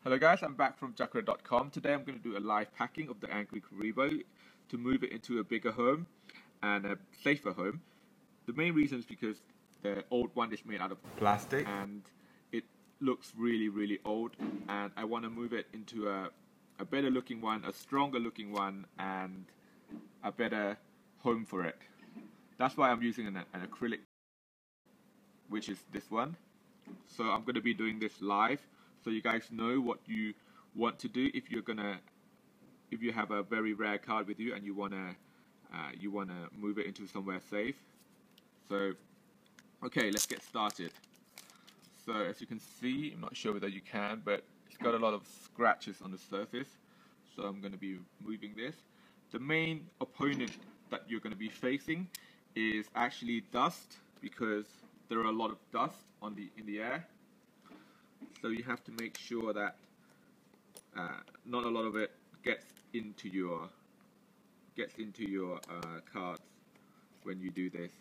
Hello guys, I'm back from Acrylic.com. Today I'm going to do a live packing of the Acrylic Rebo to move it into a bigger home and a safer home. The main reason is because the old one is made out of plastic and it looks really old, and I want to move it into a better looking one, a stronger looking one, and a better home for it. That's why I'm using an acrylic, which is this one. So I'm going to be doing this live so you guys know what you want to do if you have a very rare card with you and you wanna move it into somewhere safe. So okay, let's get started. So as you can see, I'm not sure whether you can, but it's got a lot of scratches on the surface. So I'm going to be moving this. The main opponent that you're going to be facing is actually dust, because there are a lot of dust in the air. So you have to make sure that not a lot of it gets into your cards when you do this.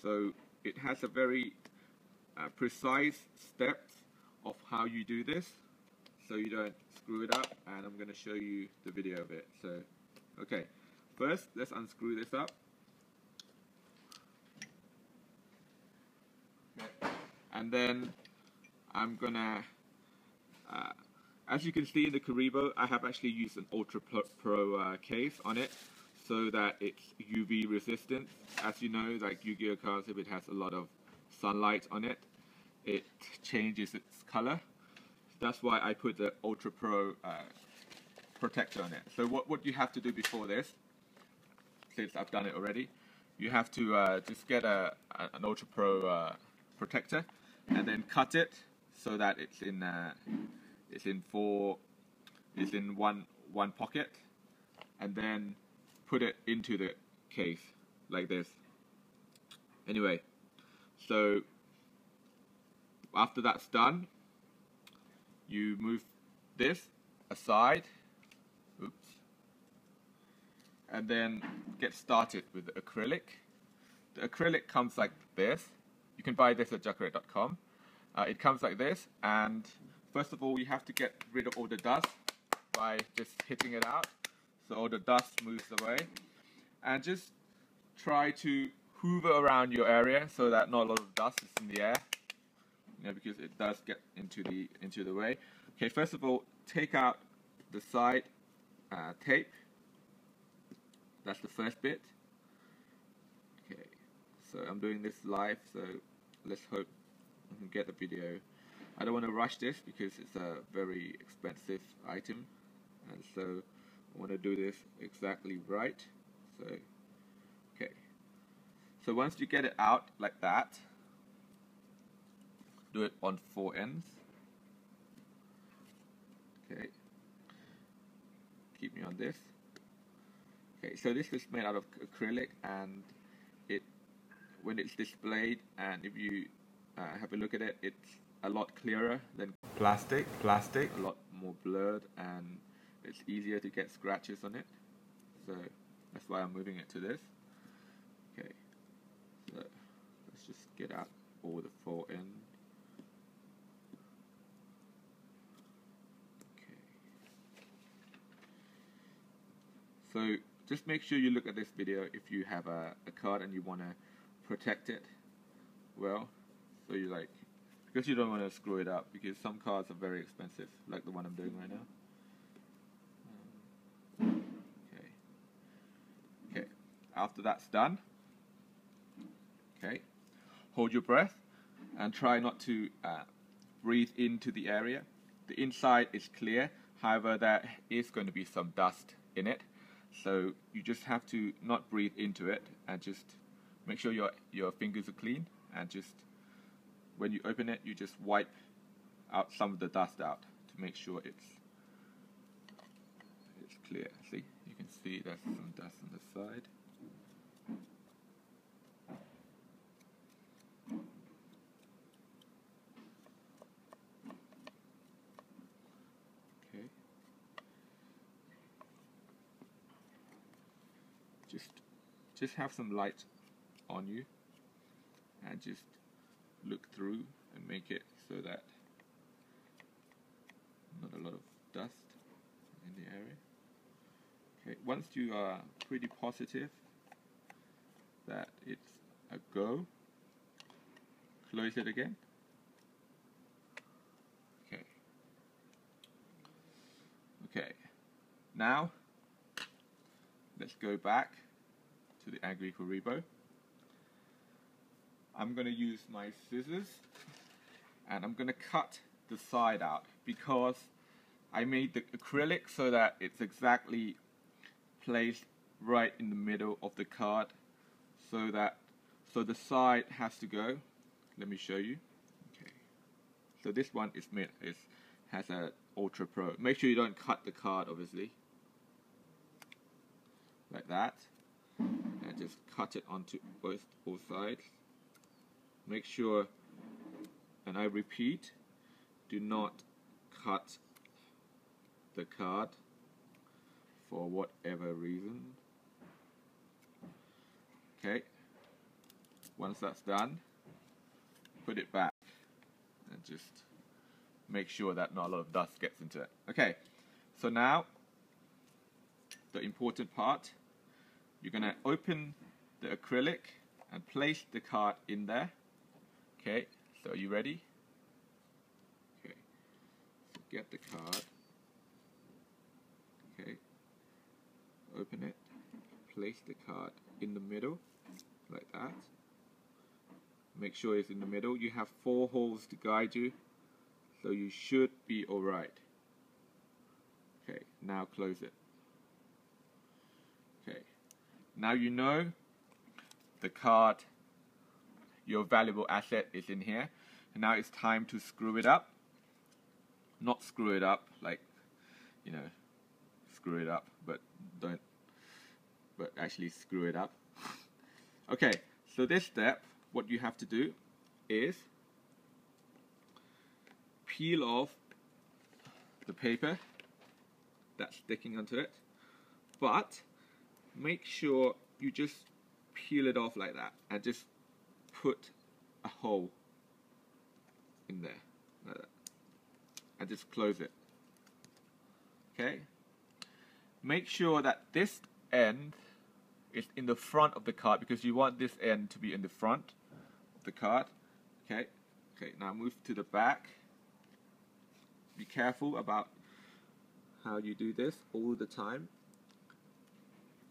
So it has a very precise steps of how you do this, so you don't screw it up, and I'm going to show you the video of it. So okay, first let's unscrew this up. Okay. And then I'm gonna, as you can see in the Rebo, I have actually used an Ultra Pro case on it so that it's UV resistant. As you know, like Yugioh cards, if it has a lot of sunlight on it, it changes its color. That's why I put the Ultra Pro protector on it. So what you have to do before this, since I've done it already, you have to just get an Ultra Pro protector and then cut it so that it's in one pocket, and then put it into the case like this. Anyway, so after that's done, you move this aside, oops, and then get started with the acrylic. The acrylic comes like this. You can buy this at Acrylic.com. It comes like this, and first of all you have to get rid of all the dust by just hitting it out so all the dust moves away, and just try to hoover around your area so that not a lot of dust is in the air, because it does get into the way. Okay, first of all, take out the side tape. That's the first bit. Okay, so I'm doing this live, so let's hope I can get the video. I don't want to rush this because it's a very expensive item, and so I want to do this exactly right. So okay, so once you get it out like that, do it on 4 ends. Okay, keep me on this. Okay, so this is made out of acrylic, and when it's displayed, and if you have a look at it, it's a lot clearer than plastic, a lot more blurred, and it's easier to get scratches on it. So that's why I'm moving it to this. Okay, so let's just get out all the 4 ends. Okay, so just make sure you look at this video if you have a card and you want to protect it well. So you because you don't want to screw it up, because some cards are very expensive, like the one I'm doing right now. Okay, after that's done, okay, hold your breath and try not to breathe into the area. The inside is clear, however there is going to be some dust in it, so you just have to not breathe into it, and just make sure your fingers are clean, and just when you open it, you just wipe out some of the dust out to make sure it's clear. See, you can see there's some dust on the side. Okay, just have some light on you, and just look through and make it so that once you are pretty positive that it's a go, close it again. Okay. Okay. Now let's go back to the Acrylic. I'm going to use my scissors and I'm going to cut the side out because I made the acrylic so that it's exactly placed right in the middle of the card, so the side has to go. Let me show you. Okay. So this one has a Ultra Pro. Make sure you don't cut the card, obviously. Like that. And just cut it onto both sides. Make sure, and I repeat, do not cut the card for whatever reason. Okay, once that's done, put it back and just make sure that not a lot of dust gets into it. Okay, so now the important part, you're going to open the acrylic and place the card in there. Okay, so are you ready? Okay, so get the card. Okay, open it, place the card in the middle, like that. Make sure it's in the middle. You have 4 holes to guide you, so you should be alright. Okay, now close it. Okay, now you know the card, your valuable asset, is in here. And now it's time to screw it up. Not screw it up like, you know, screw it up, but actually screw it up. Okay, so this step, what you have to do is peel off the paper that's sticking onto it, but make sure you just peel it off like that and just put a hole in there like that and just close it. Okay, make sure that this end is in the front of the card because you want this end to be in the front of the card. Okay, now move to the back. Be careful about how you do this all the time.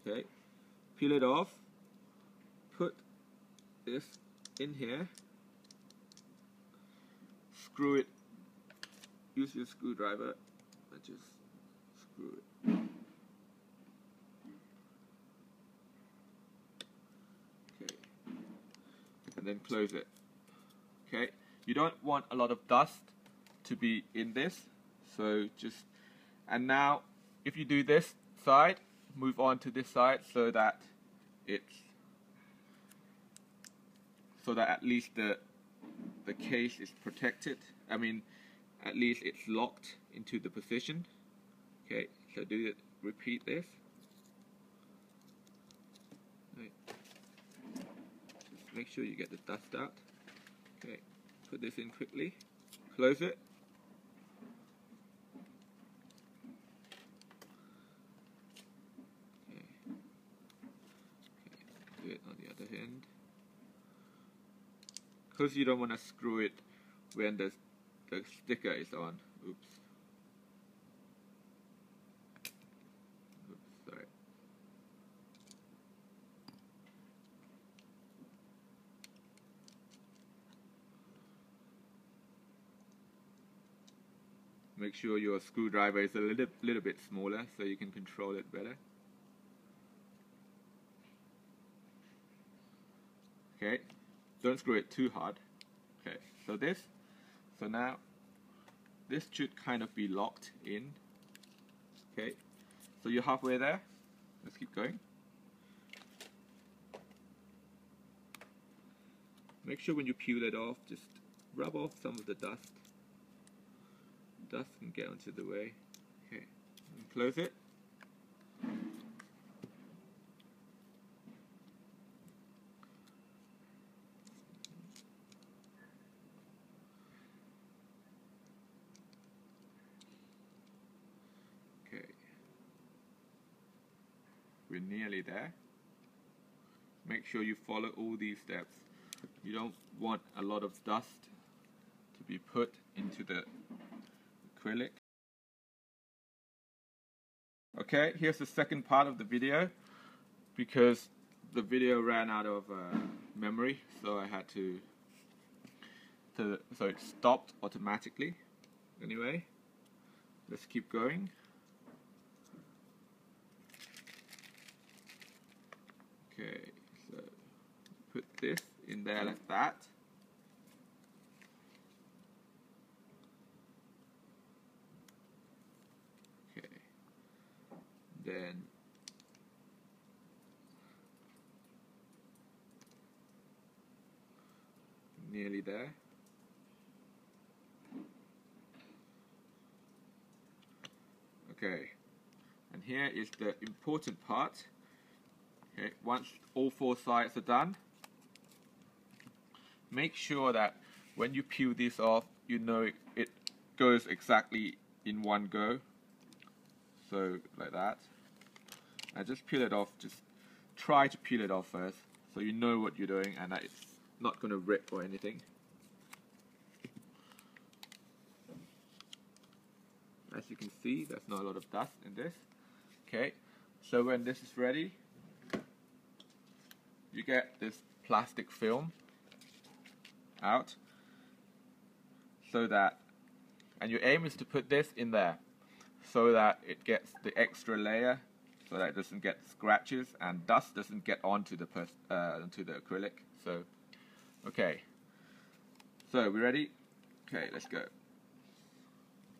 Okay, peel it off, put this in here, screw it, use your screwdriver and just screw it. Okay, and then close it. Okay, you don't want a lot of dust to be in this, so just, and now if you do this side, move on to this side so that at least the case is protected. I mean, at least it's locked into the position. Okay, so do it, repeat this. Right. Just make sure you get the dust out. Okay, put this in quickly, close it. Okay, do it on the other hand. Because you don't want to screw it when the sticker is on. Oops. Sorry. Make sure your screwdriver is a little bit smaller so you can control it better. Okay, don't screw it too hard. Okay, so now this should kind of be locked in. Okay, so you're halfway there. Let's keep going. Make sure when you peel it off, just rub off some of the dust. Dust can get onto the way. Okay, and close it. Okay. we're nearly there. Make sure you follow all these steps. You don't want a lot of dust to be put into the acrylic. Okay, here's the second part of the video, because the video ran out of memory, so I had to so it stopped automatically. Anyway, let's keep going. Okay, so put this in there like that. Okay, then nearly there. Okay, and here is the important part. Okay, once all four sides are done, make sure that when you peel this off, you know it goes exactly in one go. So like that. And just peel it off. Just try to peel it off first, so you know what you're doing and that it's not going to rip or anything. As you can see, there's not a lot of dust in this. Okay, so when this is ready, you get this plastic film out, so that, and your aim is to put this in there so that it gets the extra layer, so that it doesn't get scratches and dust doesn't get onto the acrylic. So okay, so we ready? Okay, let's go.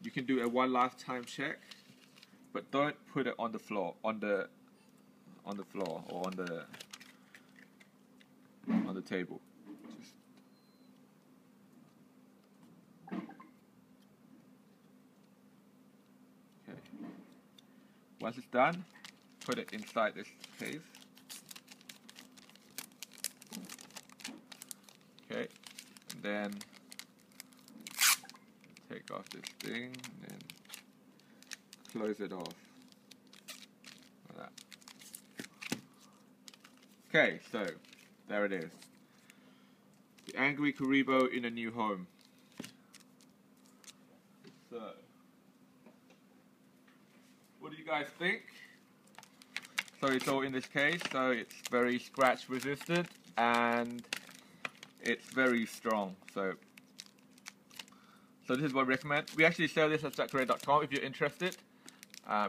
You can do a one last time check, but don't put it on the floor, on the floor or on the table. Just okay. Once it's done, put it inside this case. Okay, and then take off this thing and then close it off like that. Okay, so there it is. The Angry Karibo in a new home. So, what do you guys think? So it's all in this case, so it's very scratch resistant and it's very strong. So this is what we recommend. We actually sell this at Acrylic.com if you're interested,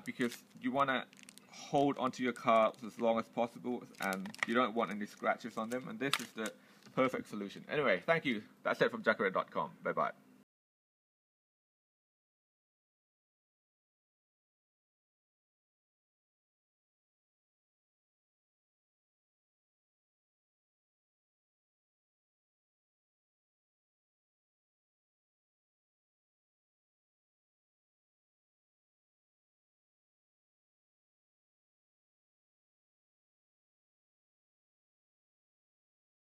because you want to hold onto your cards as long as possible and you don't want any scratches on them, and this is the perfect solution. Anyway, thank you. That's it from Acrylic.com. Bye bye.